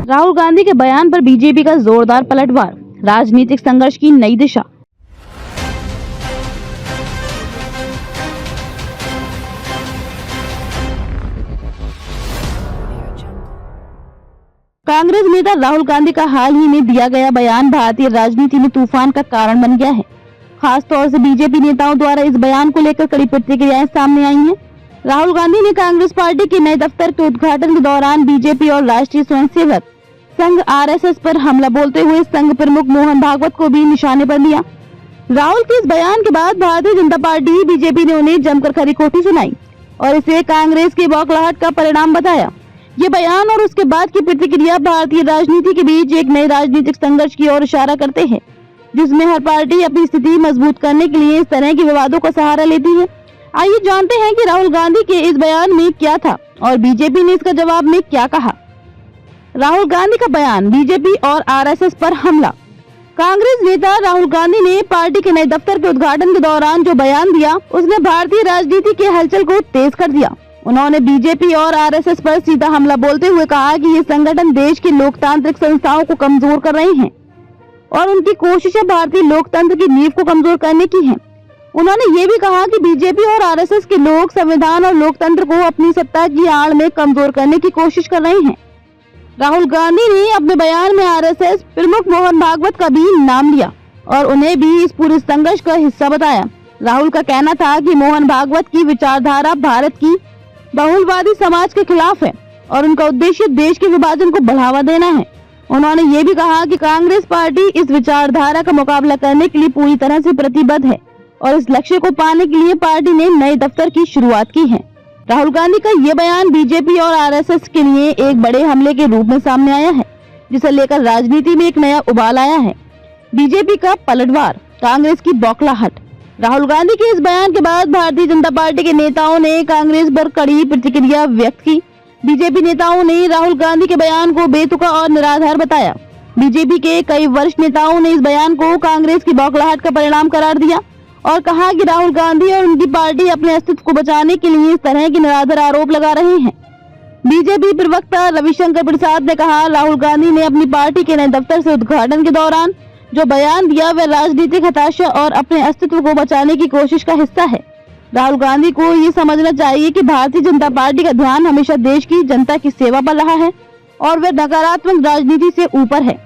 राहुल गांधी के बयान पर बीजेपी का जोरदार पलटवार, राजनीतिक संघर्ष की नई दिशा। कांग्रेस नेता राहुल गांधी का हाल ही में दिया गया बयान भारतीय राजनीति में तूफान का कारण बन गया है। खास तौर से बीजेपी नेताओं द्वारा इस बयान को लेकर कड़ी प्रतिक्रियाएं सामने आई हैं। राहुल गांधी ने कांग्रेस पार्टी के नए दफ्तर के उद्घाटन के दौरान बीजेपी और राष्ट्रीय स्वयंसेवक संघ आरएसएस पर हमला बोलते हुए संघ प्रमुख मोहन भागवत को भी निशाने पर लिया। राहुल के इस बयान के बाद भारतीय जनता पार्टी बीजेपी ने उन्हें जमकर खरी खोटी सुनाई और इसे कांग्रेस की बौखलाहट का परिणाम बताया। ये बयान और उसके बाद की प्रतिक्रिया भारतीय राजनीति के बीच एक नए राजनीतिक संघर्ष की ओर इशारा करते हैं, जिसमें हर पार्टी अपनी स्थिति मजबूत करने के लिए इस तरह के विवादों का सहारा लेती है। आइए जानते हैं कि राहुल गांधी के इस बयान में क्या था और बीजेपी ने इसका जवाब में क्या कहा। राहुल गांधी का बयान, बीजेपी और आरएसएस पर हमला। कांग्रेस नेता राहुल गांधी ने पार्टी के नए दफ्तर के उद्घाटन के दौरान जो बयान दिया, उसने भारतीय राजनीति के हलचल को तेज कर दिया। उन्होंने बीजेपी और आरएसएस पर सीधा हमला बोलते हुए कहा कि ये संगठन देश की लोकतांत्रिक संस्थाओं को कमजोर कर रहे हैं और उनकी कोशिशें भारतीय लोकतंत्र की नींव को कमजोर करने की हैं। उन्होंने ये भी कहा कि बीजेपी और आरएसएस के लोग संविधान और लोकतंत्र को अपनी सत्ता की आड़ में कमजोर करने की कोशिश कर रहे हैं। राहुल गांधी ने अपने बयान में आरएसएस प्रमुख मोहन भागवत का भी नाम लिया और उन्हें भी इस पूरे संघर्ष का हिस्सा बताया। राहुल का कहना था कि मोहन भागवत की विचारधारा भारत की बहुलवादी समाज के खिलाफ है और उनका उद्देश्य देश के विभाजन को बढ़ावा देना है। उन्होंने ये भी कहा कि कांग्रेस पार्टी इस विचारधारा का मुकाबला करने के लिए पूरी तरह से प्रतिबद्ध है और इस लक्ष्य को पाने के लिए पार्टी ने नए दफ्तर की शुरुआत की है। राहुल गांधी का ये बयान बीजेपी और आरएसएस के लिए एक बड़े हमले के रूप में सामने आया है, जिसे लेकर राजनीति में एक नया उबाल आया है। बीजेपी का पलटवार, कांग्रेस की बौखलाहट। राहुल गांधी के इस बयान के बाद भारतीय जनता पार्टी के नेताओं ने कांग्रेस पर कड़ी प्रतिक्रिया व्यक्त की। बीजेपी नेताओं ने राहुल गांधी के बयान को बेतुका और निराधार बताया। बीजेपी के कई वरिष्ठ नेताओं ने इस बयान को कांग्रेस की बौखलाहट का परिणाम करार दिया और कहा कि राहुल गांधी और उनकी पार्टी अपने अस्तित्व को बचाने के लिए इस तरह के निराधार आरोप लगा रहे हैं। बीजेपी प्रवक्ता रविशंकर प्रसाद ने कहा, राहुल गांधी ने अपनी पार्टी के नए दफ्तर से उद्घाटन के दौरान जो बयान दिया वह राजनीतिक हताशा और अपने अस्तित्व को बचाने की कोशिश का हिस्सा है। राहुल गांधी को ये समझना चाहिए कि भारतीय जनता पार्टी का ध्यान हमेशा देश की जनता की सेवा पर रहा है और वह नकारात्मक राजनीति से ऊपर है।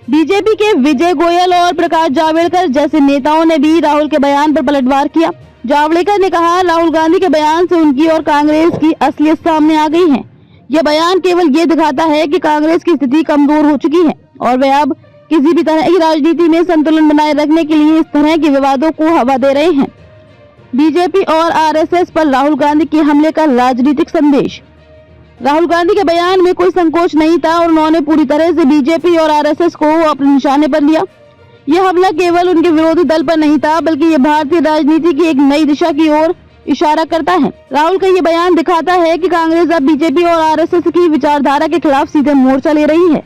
बीजेपी के विजय गोयल और प्रकाश जावड़ेकर जैसे नेताओं ने भी राहुल के बयान पर पलटवार किया। जावड़ेकर ने कहा, राहुल गांधी के बयान से उनकी और कांग्रेस की असलियत सामने आ गई है। यह बयान केवल ये दिखाता है कि कांग्रेस की स्थिति कमजोर हो चुकी है और वे अब किसी भी तरह की राजनीति में संतुलन बनाए रखने के लिए इस तरह के विवादों को हवा दे रहे हैं। बीजेपी और आरएसएस पर राहुल गांधी के हमले का राजनीतिक संदेश। राहुल गांधी के बयान में कोई संकोच नहीं था और उन्होंने पूरी तरह से बीजेपी और आरएसएस को अपने निशाने पर लिया। यह हमला केवल उनके विरोधी दल पर नहीं था, बल्कि ये भारतीय राजनीति की एक नई दिशा की ओर इशारा करता है। राहुल का ये बयान दिखाता है कि कांग्रेस अब बीजेपी और आरएसएस की विचारधारा के खिलाफ सीधे मोर्चा ले रही है।